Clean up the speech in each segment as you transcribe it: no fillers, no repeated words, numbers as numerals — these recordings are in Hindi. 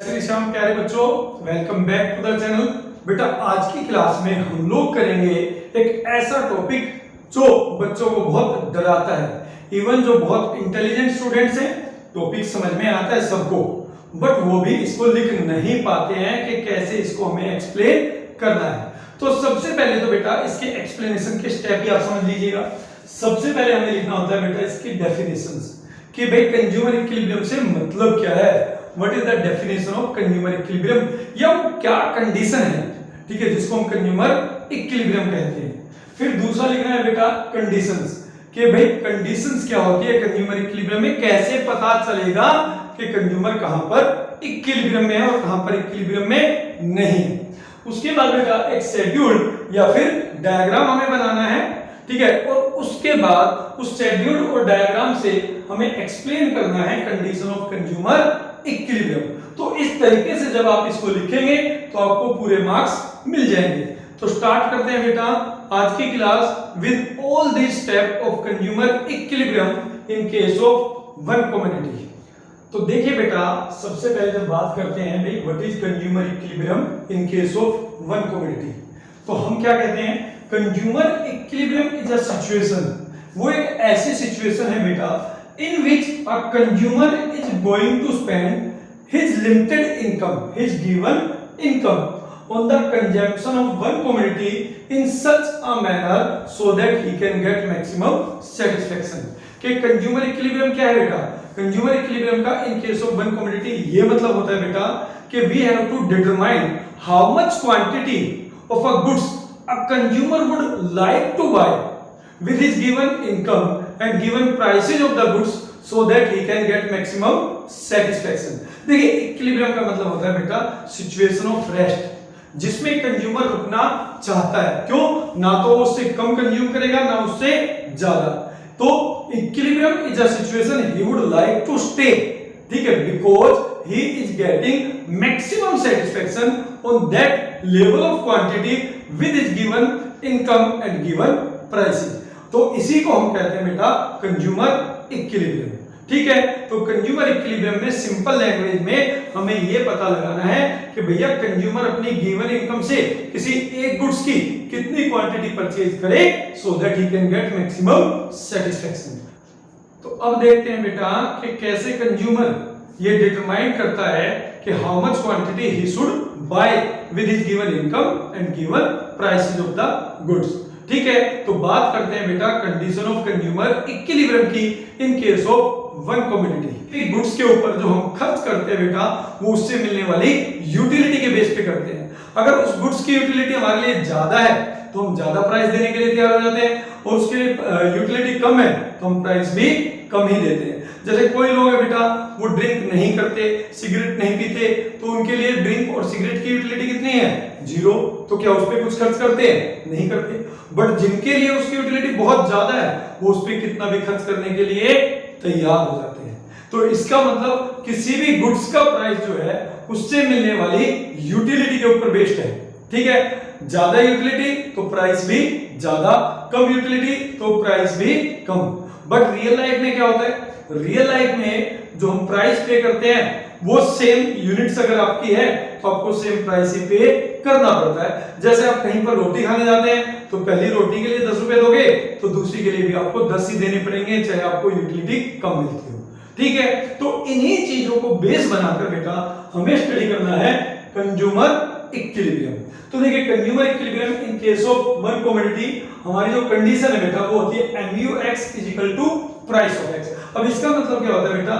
श्री श्याम प्यारे बच्चों, welcome back to the channel. बेटा आज की क्लास में हम लोग करेंगे एक ऐसा टॉपिक जो बच्चों को बहुत डराता है। इवन जो बहुत इंटेलिजेंट स्टूडेंट्स हैं टॉपिक समझ में आता है सबको, बट वो भी इसको लिख नहीं पाते हैं कि कैसे इसको हमें एक्सप्लेन करना है। तो सबसे पहले तो बेटा इसके एक्सप्लेनेशन के स्टेप ही आप समझ लीजिएगा। सबसे पहले हमें लिखना होता है बेटा इसकी डेफिनेशंस कि भाई कंज्यूमर इक्विलिब्रियम से मतलब क्या है। What is the definition of consumer equilibrium, या वो क्या कंडीशन है, ठीक है, जिसको हम कंज्यूमर इक्विलिब्रियम कहते हैं। फिर दूसरा लिखना है बेटा कंडीशंस कि भाई कंडीशंस क्या होती है कंज्यूमर इक्विलिब्रियम में, कैसे पता चलेगा कि कंज्यूमर कहां पर इक्विलिब्रियम में है और कहां पर इक्विलिब्रियम में नहीं है। उसके बाद बेटा एक शेड्यूल या फिर डायग्राम हमें बनाना है, ठीक है, और उसके बाद उस शेड्यूल और डायग्राम से हमें एक्सप्लेन करना है कंडीशन ऑफ कंज्यूमर इक्विलिब्रियम। तो इस तरीके से जब आप इसको लिखेंगे तो आपको पूरे मार्क्स मिल जाएंगे। तो स्टार्ट करते हैं बेटा आज की class with all this step of consumer equilibrium in case of one commodity. तो देखिए बेटा सबसे पहले जब बात करते हैं भाई what is consumer equilibrium in case of one commodity, तो हम क्या कहते हैं consumer equilibrium is a situation, वो एक ऐसी सिचुएशन है बेटा in which a consumer is going to spend his limited income, his given income on the consumption of one commodity in such a manner so that he can get maximum satisfaction। कि कंज्यूमर इक्विलिब्रियम क्या है बेटा, कंज्यूमर इक्विलिब्रियम का in case of one commodity ये मतलब होता है बेटा कि we have to determine how much quantity of a goods a consumer would like to buy with his given income and given prices of the goods so that he can get maximum satisfaction। देखिए इक्विलिब्रियम का मतलब होता है बेटा सिचुएशन ऑफ रेस्ट, जिसमें कंज्यूमर रुकना चाहता है। क्यों? ना तो वो उससे कम कंज्यूम करेगा ना उससे ज्यादा। तो equilibrium is a situation he would like to stay, ठीक है, because he is getting maximum satisfaction on that level of quantity with his given income and given prices. तो इसी को हम कहते हैं बेटा कंज्यूमर इक्विलिब्रियम, ठीक है। तो कंज्यूमर इक्विलिब्रियम में सिंपल लैंग्वेज में हमें यह पता लगाना है कि भैया कंज्यूमर अपनी गिवन इनकम से किसी एक गुड्स की कितनी क्वांटिटी परचेज करे so that he can get maximum satisfaction. तो अब देखते हैं बेटा कि कैसे कंज्यूमर ये डिटरमाइन करता है कि how much quantity he should buy with his given income and given prices of the goods, ठीक है। तो बात करते हैं बेटा कंडीशन ऑफ कंज्यूमर इक्विलिब्रियम की इन case of one commodity. Goods के ऊपर जो हम खर्च करते हैं बेटा वो उससे मिलने वाली यूटिलिटी के बेस पे करते हैं। अगर उस गुड्स की यूटिलिटी हमारे लिए ज्यादा है तो हम ज्यादा प्राइस देने के लिए तैयार हो जाते हैं, और उसकी यूटिलिटी कम है तो हम प्राइस भी कम ही देते हैं। जैसे कोई लोग है बेटा वो ड्रिंक नहीं करते, सिगरेट नहीं पीते, तो उनके लिए ड्रिंक और सिगरेट की यूटिलिटी कितनी है, जीरो। तो क्या उस पर कुछ खर्च करते हैं? नहीं करते। बट जिनके लिए उसकी यूटिलिटी बहुत ज्यादा है वो उस पर कितना भी खर्च करने के लिए तैयार हो जाते हैं। तो इसका मतलब किसी भी गुड्स का प्राइस जो है उससे मिलने वाली यूटिलिटी के ऊपर बेस्ड है, ठीक है। ज्यादा यूटिलिटी तो प्राइस भी ज्यादा, कम यूटिलिटी तो प्राइस भी कम। बट रियल लाइफ में क्या होता है, रियल लाइफ में जो हम प्राइस पे करते हैं वो सेम यूनिट्स अगर आपकी है तो आपको सेम प्राइस ही पे करना पड़ता है। जैसे आप कहीं पर रोटी खाने जाते हैं तो पहली रोटी के लिए 10 रुपए दोगे तो दूसरी के लिए भी आपको 10 ही देने पड़ेंगे, चाहे आपको यूटिलिटी कम मिलती हो, ठीक है। तो इन्हीं चीजों को बेस बनाकर बेटा हमें स्टडी करना है कंज्यूमर इक्विलिब्रियम। तो देखिए consumer equilibrium in case of one commodity हमारी जो कंडीशन है बेटा वो होती है MUX equal to price of X। अब इसका मतलब क्या होता है बेटा,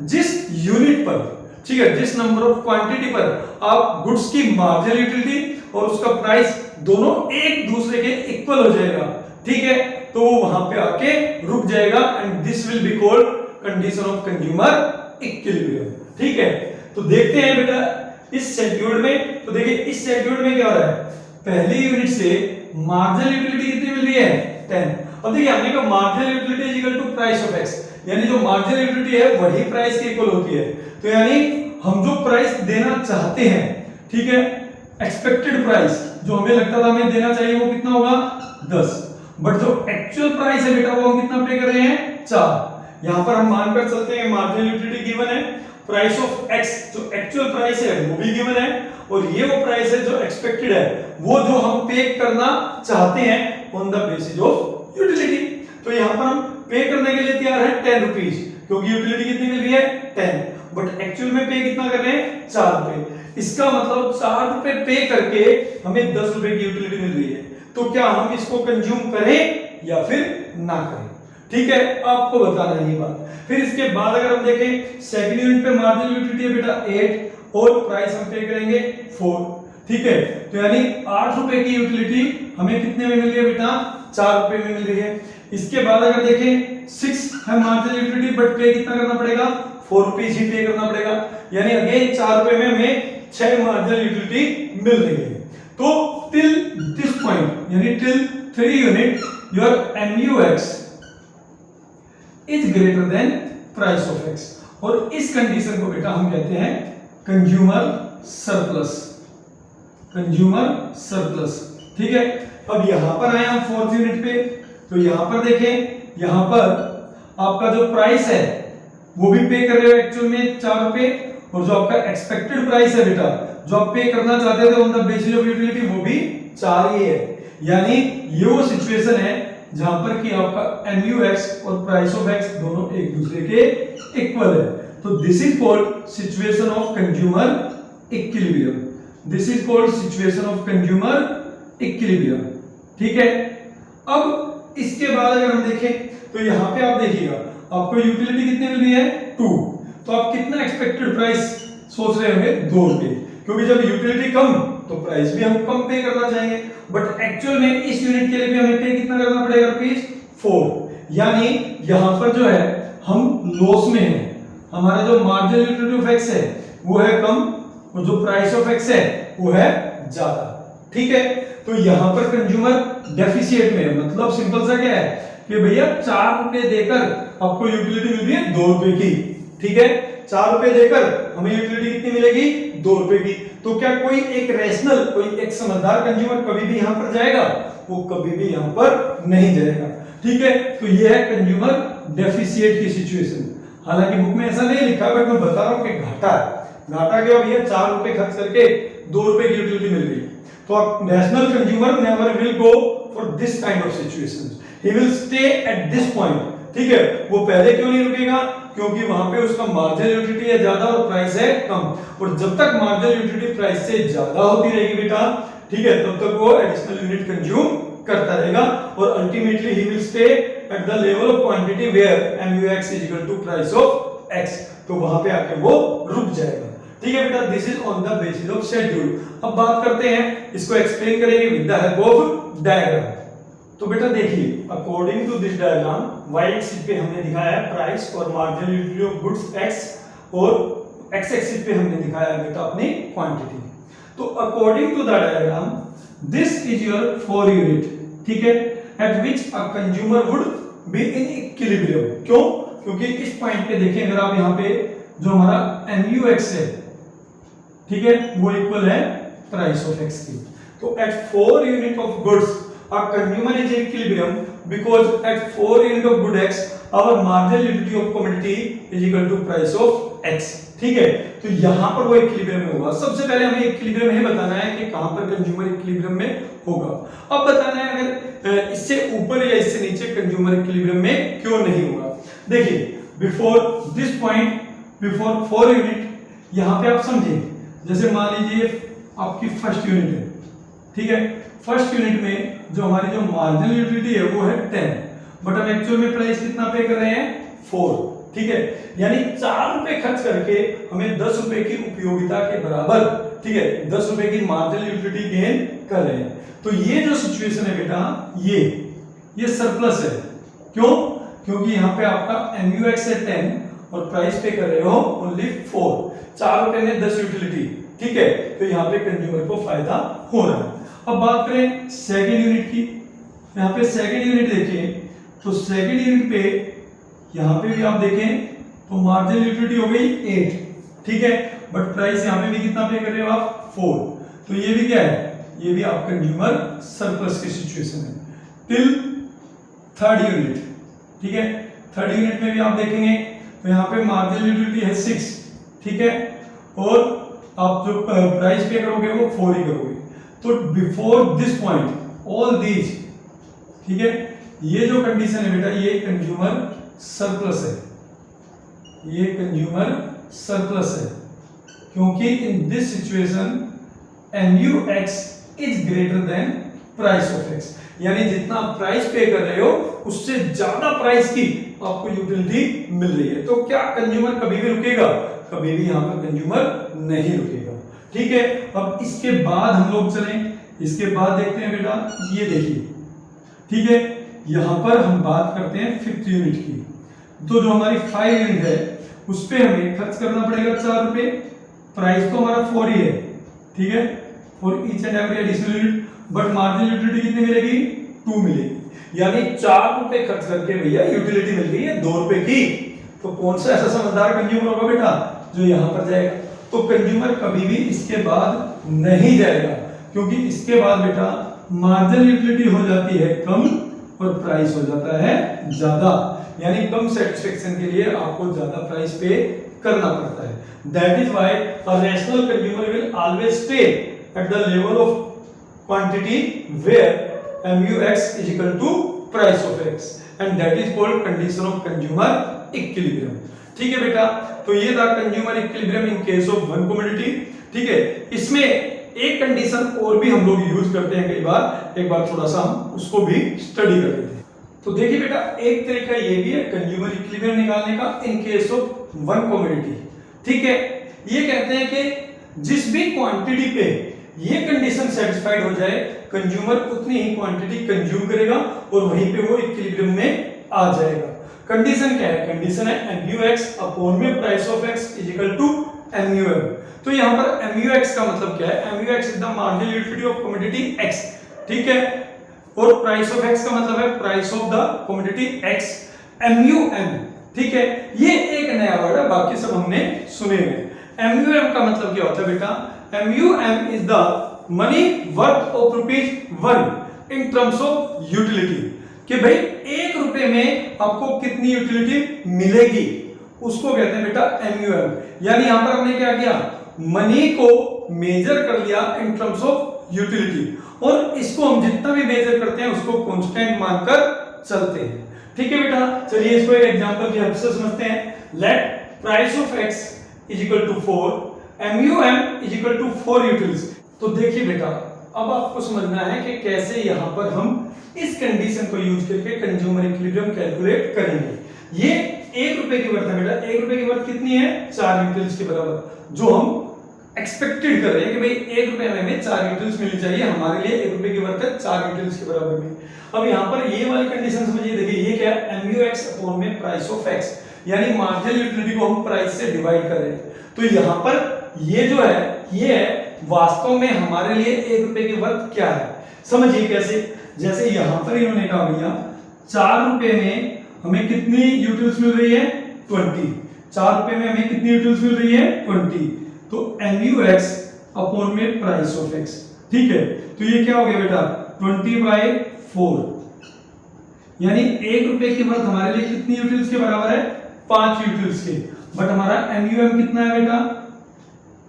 जिस यूनिट पर, ठीक है, जिस नंबर ऑफ क्वांटिटी पर आप गुड्स की मार्जिनल यूटिलिटी और उसका प्राइस दोनों एक दूसरे के इक्वल हो जाएगा, ठीक है, तो वो वहां पे आके रुक जाएगा and this will be called condition of consumer equilibrium, ठीक है। तो देखते हैं बेटा इस शेड्यूल में, तो देखिए इस शेड्यूल में क्या हो रहा है, पहली यूनिट से मार्जिनल यूटिलिटी कितनी मिल रही है 10। अब देखिए हमने कहा marginal utility is equal to price of X, यानी जो मार्जिनल यूटिलिटी है वही प्राइस के इक्वल होती है। तो यानी हम जो प्राइस देना चाहते हैं, ठीक है, एक्सपेक्टेड प्राइस जो हमें लगता था हमें देना चाहिए वो कितना होगा 10, बट जो एक्चुअल प्राइस है बेटा वो हम कितना पे कर रहे हैं 4। यहां पर हम मानकर चलते हैं मार्जिनल यूटिलिटी गिवन है प्राइस ऑफ एक्स, जो एक्चुअल प्राइस है वो भी गिवन है, और ये वो प्राइस है जो एक्सपेक्टेड है, वो जो हम पे करना चाहते हैं on the basis of utility. तो यहाँ पर हम पे करने के लिए तैयार है 10 रुपीज, क्योंकि यूटिलिटी कितनी मिल रही है 10, बट एक्चुअल में पे कितना कर रहे हैं 4 रुपए। इसका मतलब 4 रुपए पे करके हमें 10 रुपए की यूटिलिटी मिल रही है। तो क्या हम इसको कंज्यूम करें या फिर ना करें, ठीक है, आपको बताना है ये बात। फिर इसके बाद अगर हम देखें सेकंड यूनिट पे मार्जिनल यूटिलिटी है बेटा 8 और प्राइस हम पे करेंगे 4, ठीक है। तो यानी 8 रुपए की यूटिलिटी हमें कितने में मिल रही है बेटा 4 रुपए में मिल रही है। इसके बाद अगर देखें 6 है मार्जिनल यूटिलिटी, बट पे कितना करना पड़ेगा 4 रुपीज ही पे करना पड़ेगा, यानी अगेन 4 रुपए में हमें 6 मार्जिनल यूटिलिटी मिल रही है। तो टिल दिस पॉइंट यानी till 3 unit your MUX is greater than price of x, और इस कंडीशन को बेटा हम कहते हैं कंज्यूमर सरप्लस, कंज्यूमर सरप्लस, ठीक है। अब यहां पर आए हम 4th यूनिट पे, तो यहां पर देखें, यहां पर आपका जो प्राइस है वो भी पे कर रहे हो एक्चुअल में 4 रुपए, और जो आपका एक्सपेक्टेड प्राइस है बेटा जो आप पे करना चाहते थे on the basis of utility वो भी 4 ही है। यानी ये वो सिचुएशन है जहां पर कि आपका MUX और प्राइस ऑफ एक्स दोनों एक दूसरे के इक्वल है। तो this is called situation of consumer equilibrium, this is called situation of consumer equilibrium, ठीक है। अब इसके बाद अगर हम देखें तो यहां पे आप देखिएगा आपको यूटिलिटी कितनी मिल रही है 2, तो आप कितना एक्सपेक्टेड प्राइस सोच रहे होंगे 2 रुपए, क्योंकि जब यूटिलिटी कम तो प्राइस भी हम कम पे करना चाहेंगे, बट एक्चुअल में इस यूनिट के लिए भी हमें पे कितना करना पड़ेगा रुपीस 4, यानी यहां पर जो है हम लॉस में हैं, हमारा जो मार्जिनल यूटिलिटी ऑफ एक्स है वो है कम और जो प्राइस ऑफ एक्स है वो है ज्यादा, ठीक है। तो यहां पर कंज्यूमर डेफिशिएट में है, मतलब सिंपल सा क्या है कि भैया 4 रुपए देकर आपको यूटिलिटी मिल रही है 2 रुपए की, ठीक है। 4 रुपए देकर हमें यूटिलिटी कितनी मिलेगी 2 रुपए की। तो क्या कोई एक रैशनल, कोई एक समझदार कंज्यूमर कभी भी यहां पर जाएगा, वो कभी भी यहां पर नहीं जाएगा, ठीक है। तो ये है कंज्यूमर डेफिशिएट की सिचुएशन। हालांकि बुक में ऐसा नहीं लिखा, बट मैं बता रहा हूं कि घाटा है, घाटा क्या भैया 4 रुपए खर्च करके 2 रुपए की यूटिलिटी मिल रही है। तो rational consumer never will go for this kind of situations, he will stay at this point, ठीक है। वो पहले क्यों नहीं रुकेगा, क्योंकि वहां पे उसका मार्जिनल यूटिलिटी है ज्यादा और प्राइस है कम, और जब तक मार्जिनल यूटिलिटी प्राइस से ज्यादा होती रहेगी बेटा, ठीक है, तब तक वो एडिशनल यूनिट कंज्यूम करता रहेगा, और ultimately he will stay at the level of quantity where MUX is equal to price of X, तो वहां पे आके वो रुक जाएगा, ठीक है बेटा। This is on the basis of schedule. अब बात करते हैं, इसको एक्सप्लेन करेंगे with the help of diagram. तो बेटा देखिए, according to this diagram y axis पे हमने दिखाया है प्राइस और marginal utility of goods x, और x एक्सिस पे हमने दिखाया है बेटा अपनी क्वांटिटी। तो according to the diagram this is your 4 unit, ठीक है, at which a consumer would be in equilibrium. क्यों? क्योंकि इस पॉइंट पे देखें, अगर आप यहाँ पे जो हमारा MUX है, ठीक है, वो इक्वल है प्राइस ऑफ x की। तो at 4 unit of goods a consumer is in equilibrium because at 4 unit of good x our marginal utility of commodity is equal to price of x, ठीक है। तो यहां पर वो इक्विलिब्रियम में होगा। सबसे पहले हमें इक्विलिब्रियम ही बताना है कि कहां पर कंज्यूमर इक्विलिब्रियम में होगा। अब बताना है अगर इससे ऊपर या इससे नीचे कंज्यूमर इक्विलिब्रियम में क्यों नहीं होगा। देखिए, before this point, before 4 unit, यहां पे आप समझिए, जैसे मान लीजिए आपकी फर्स्ट यूनिट है, ठीक है। फर्स्ट यूनिट में जो हमारी जो मार्जिनल यूटिलिटी है वो है 10, बट हम एक्चुअल में प्राइस कितना पे कर रहे हैं 4, ठीक है। यानी 4 रुपए खर्च करके हमें 10 रुपए की उपयोगिता के बराबर, ठीक है, 10 रुपए की मार्जिनल यूटिलिटी गेन कर रहे हैं। तो ये जो सिचुएशन है बेटा, ये सरप्लस है। क्यों? क्योंकि यहाँ पे आपका MUX है 10 और प्राइस पे कर रहे हो ओनली 4, 4 रुपए में 10 यूटिलिटी, ठीक है। तो यहाँ पे कंज्यूमर को फायदा हो रहा है। अब बात करें सेकंड यूनिट की, यहाँ पे सेकंड यूनिट देखिए, तो सेकंड यूनिट पे यहाँ पे भी आप देखें तो मार्जिनल यूटिलिटी हो गई 8, ठीक है, बट प्राइस यहाँ पे भी कितना पे कर रहे हो आप 4, तो ये भी क्या है, ये भी आप कंज्यूमर सरप्लस की सिचुएशन है। टिल थर्ड यूनिट, ठीक है, थर्ड यूनिट में भी आप देखेंगे तो यहाँ पे मार्जिनल यूटिलिटी है 6, ठीक है, और आप जो प्राइस पे करोगे वो 4 ही करोगे। तो before this point all these, ठीक है, ये जो कंडीशन है बेटा ये कंज्यूमर सरप्लस है, ये कंज्यूमर सरप्लस है, क्योंकि in this situation MUX is greater than price of x, यानी जितना आप प्राइस पे कर रहे हो उससे ज्यादा प्राइस की आपको यूटिलिटी मिल रही है। तो क्या कंज्यूमर कभी भी रुकेगा? कभी भी यहाँ पर कंज्यूमर नहीं रुकेगा। ठीक है, अब इसके बाद हम लोग चलें, इसके बाद देखते हैं बेटा, ये देखिए, ठीक है, यहाँ पर हम बात करते हैं 5th यूनिट की। तो जो हमारी 5 यूनिट है उस पे हमें खर्च करना पड़ेगा 4 रुपए, प्राइस तो हमारा 4 ही है, ठीक है, for each and every additional unit, but marginal utility कितनी मिलेगी? 2 मिलेगी, यानी 4 रुपए खर्च करके भैया यूटिलिटी मिल गई है 2 रुपए की। तो कौन सा ऐसा समझदार कंज्यूमर होगा बेटा जो यहां पर जाएगा? तो कंज्यूमर कभी भी इसके बाद नहीं जाएगा, क्योंकि इसके बाद बेटा मार्जिनल यूटिलिटी हो जाती है कम और प्राइस हो जाता है ज्यादा, यानी कम सेटिस्फेक्शन के लिए आपको ज्यादा प्राइस पे करना पड़ता है। That is why a rational consumer will always stay at the level of quantity where MUX is equal to price of X, and that is called condition of consumer equilibrium। ठीक है बेटा, तो ये था consumer equilibrium in case of one commodity. ठीक है, इसमें एक कंडीशन और भी हम लोग यूज करते हैं कई बार, एक बार थोड़ा सा हम उसको भी स्टडी कर लेते हैं। तो देखिए बेटा, एक तरीका ये भी है कंज्यूमर इक्विलिब्रियम निकालने का in case of one commodity. ठीक है, ये कहते हैं कि जिस भी क्वांटिटी पे ये कंडीशन सेटिस्फाइड हो जाए, कंज्यूमर उतनी ही क्वांटिटी कंज्यूम करेगा और वहीं पे वो इक्विलिब्रियम में आ जाएगा। कंडीशन क्या है? कंडीशन है MUX अपॉन में price of X is equal to MUM। तो यहाँ पर MUX का मतलब क्या है? MUX is the marginal utility of commodity X, ठीक है, और प्राइस ऑफ X का मतलब है price of the commodity X, MUM। ठीक है, ये एक नया वर्ड है, बाकी सब हमने सुने हुए। MUM का मतलब क्या होता है बेटा? MUM is the money worth of ₹1 in terms of utility, कि भाई 1 रुपए में आपको कितनी यूटिलिटी मिलेगी उसको कहते हैं बेटा MUM। यानी यहां पर हमने क्या किया? मनी को मेजर कर लिया इन टर्म्स ऑफ यूटिलिटी, और इसको हम जितना भी मेजर करते हैं उसको कांस्टेंट मानकर चलते हैं। ठीक है बेटा, चलिए इसको एक एग्जांपल की हेल्प से समझते हैं। Let price of X is equal to 4, MUM is equal to 4 utils. तो देखिए बेटा, अब आपको समझना है कि कैसे यहां पर हम इस कंडीशन को यूज करके कंज्यूमर इक्विलिब्रियम कैलकुलेट करेंगे। ये 1 रुपए की वर्थ है बेटा, 1 रुपए की वर्थ कितनी है? 4 यूटिल्स के बराबर, जो हम एक्सपेक्टेड कर रहे हैं कि भाई 1 रुपए में हमें 4 यूटिल्स मिलनी चाहिए, हमारे लिए 1 रुपए की वर्थ है 4 यूटिल्स के बराबर में। अब यहाँ पर ये वाली कंडीशन समझिए, देखिए ये क्या है? MUX अपॉन में प्राइस ऑफ X, यानी मार्जिनल यूटिलिटी को हम प्राइस से डिवाइड कर रहे हैं। तो यहाँ पर ये जो है ये है वास्तव में हमारे लिए 1 रुपए की वर्थ क्या है, समझिए कैसे। जैसे यहां पर इन्होंने कहा भैया 4 रुपए में हमें कितनी यूटिल्स मिल रही है? 20। 4 रुपए में हमें कितनी यूटिल्स मिल रही है? 20। तो MUX अपॉन में प्राइस ऑफ X, ठीक है, तो ये क्या हो गया बेटा? 20/4, यानी 1 रुपए की वर्थ हमारे लिए कितनी यूटिल्स के बराबर है? 5 यूटिल्स के। बट हमारा MUM कितना है बेटा?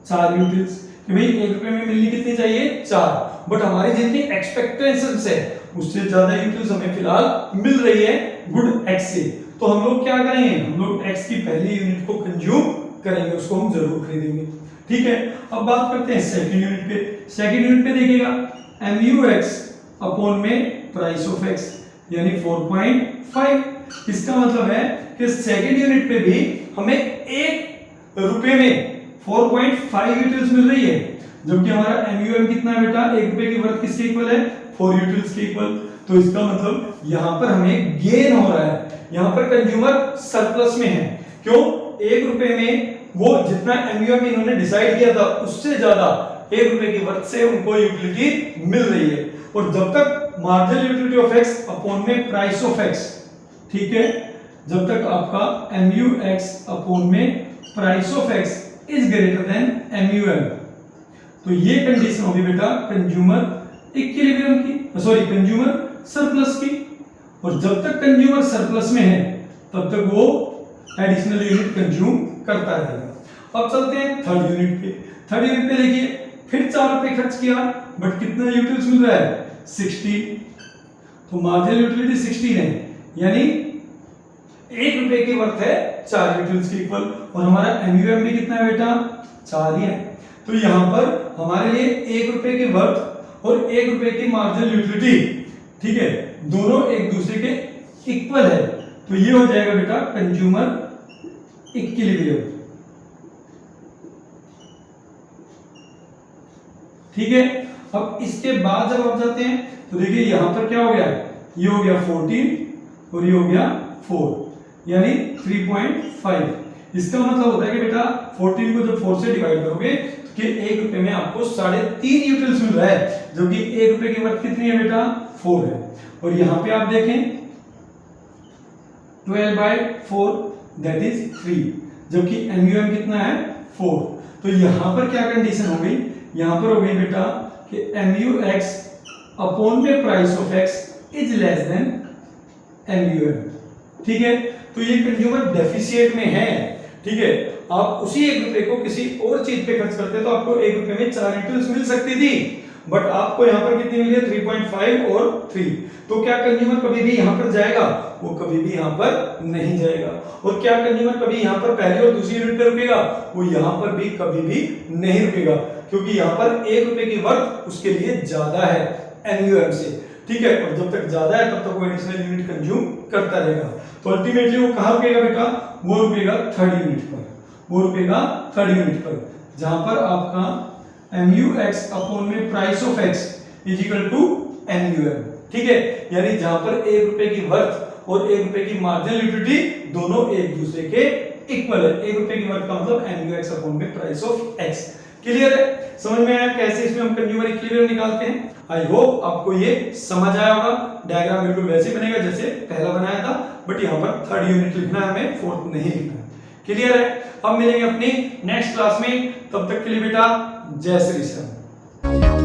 4 यूटिल्स, कि भाई 1 रुपए में मिलनी कितनी चाहिए? 4, बट हमारी जितनी एक्सपेक्टेशंस है उससे ज्यादा यूटिल्स हमें फिलहाल मिल रही है गुड X से। तो हम लोग क्या करेंगे? हम लोग X की पहली यूनिट को कंज्यूम करेंगे, उसको हम जरूर खरीदेंगे। ठीक है, अब बात करते हैं सेकंड यूनिट पे। सेकंड यूनिट पे देखिएगा MUX अपॉन में प्राइस ऑफ X, यानी 4.5। इसका मतलब है कि सेकंड यूनिट पे भी हमें 1 रुपए में 4.5 यूटिल्स मिल रही है, जबकि हमारा MUM कितना है बेटा? 1 रुपए की वर्थ किसके इक्वल है? 4 यूटिल्स के इक्वल। तो इसका मतलब यहां पर हमें गेन हो रहा है, यहां पर कंज्यूमर सरप्लस में है। क्यों? 1 रुपए में वो जितना MUM इन्होंने डिसाइड किया था उससे ज्यादा 1 रुपए की वर्थ से उनको यूटिलिटी मिल रही है। और जब तक marginal utility of X upon में प्राइस ऑफ X, ठीक है, जब तक आपका MUX अपॉन में price of X is greater than MUM, तो ये कंडीशन होगी बेटा कंज्यूमर इक्विलिब्रियम की, सॉरी कंज्यूमर सरप्लस की। और जब तक कंज्यूमर सरप्लस में है तब तक वो एडिशनल यूनिट कंज्यूम करता रहेगा। अब चलते हैं थर्ड यूनिट पे। थर्ड यूनिट पे देखिए फिर 4 रुपए खर्च किया, बट कितना यूटिल्स मिल रहा है 60, तो मार्जिनल यूटिलिटी 16 है, यानी 1 रुपए की वर्थ है 4 यूटिल्स के इक्वल। और हमारा एमयूएम भी कितना है बेटा 4 ही है। तो यहाँ पर हमारे लिए 1 रुपए की वर्थ और 1 रुपए की मार्जिनल यूटिलिटी, ठीक है, दोनों एक दूसरे के इक्वल है। तो ये हो जाएगा बेटा कंज्यूमर इक्विलिब्रियम, ठीक है। अब इसके बाद जब आप जाते हैं तो देखिए यहां पर क्या हो गया, ये हो गया 14 और ये हो गया 4, यानी 3.5। इसका मतलब होता है कि बेटा 14 को जब 4 से डिवाइड करोगे तो 1 रुपए में आपको 3.5 यूटिल्स मिल रहा है, जो कि 1 रुपए की वर्थ कितनी है बेटा 4 है। और यहां पे आप देखें 12/4 दैट इज 3, जबकि एमयूएम कितना है 4। तो यहां पर क्या कंडीशन हो गई, यहां पर हो गई बेटा कि MUX अपॉन में price of X is less than MUM, ठीक है। तो ये कंज्यूमर डेफिशिएट में है, ठीक है। आप उसी 1 रुपए को किसी और चीज पे खर्च करते तो आपको 1 रुपए में 4 यूटिल्स मिल सकती थी, बट आपको यहाँ पर कितनी मिली है 3.5 और 3। तो क्या कंज्यूमर कभी भी यहाँ पर जाएगा, वो कभी भी यहाँ पर नहीं जाएगा। और क्या कंज्यूमर कभी यहाँ पर पहली और दूसरी यूनिट पे रुकेगा, वो यहाँ पर भी कभी भी नहीं रुकेगा, क्योंकि यहाँ पर 1 रुपए की वर्थ उसके लिए ज्यादा है एमयूएम से, ठीक है। और जब तक ज्यादा है तब तक वो एडिशनल यूनिट कंज्यूम करता रहेगा। तो अल्टीमेटली वो कहाँ रुकेगा बेटा, वो रुकेगा थर्ड यूनिट पर, वो रुकेगा थर्ड यूनिट पर, जहां पर आपका MUX अपॉन में price of X is equal to MUM, ठीक है। यानी जहां पर 1 रुपए की वर्थ और 1 रुपए की मार्जिनल यूटिलिटी दोनों एक दूसरे के इक्वल है। 1 रुपए की वर्थ का मतलब MUX अपॉन में प्राइस ऑफ X। क्लियर है, समझ में आया कैसे इसमें हम कंज्यूमर इक्विलिब्रियम निकालते हैं। आई होप आपको ये समझ आया होगा। डायग्राम बिल्कुल वैसे बनेगा जैसे पहला बनाया था, बट यहाँ पर थर्ड यूनिट लिखना है, हमें फोर्थ नहीं लिखना है। क्लियर है, अब मिलेंगे अपनी नेक्स्ट क्लास में, तब तक के लिए बेटा जय श्री कृष्ण।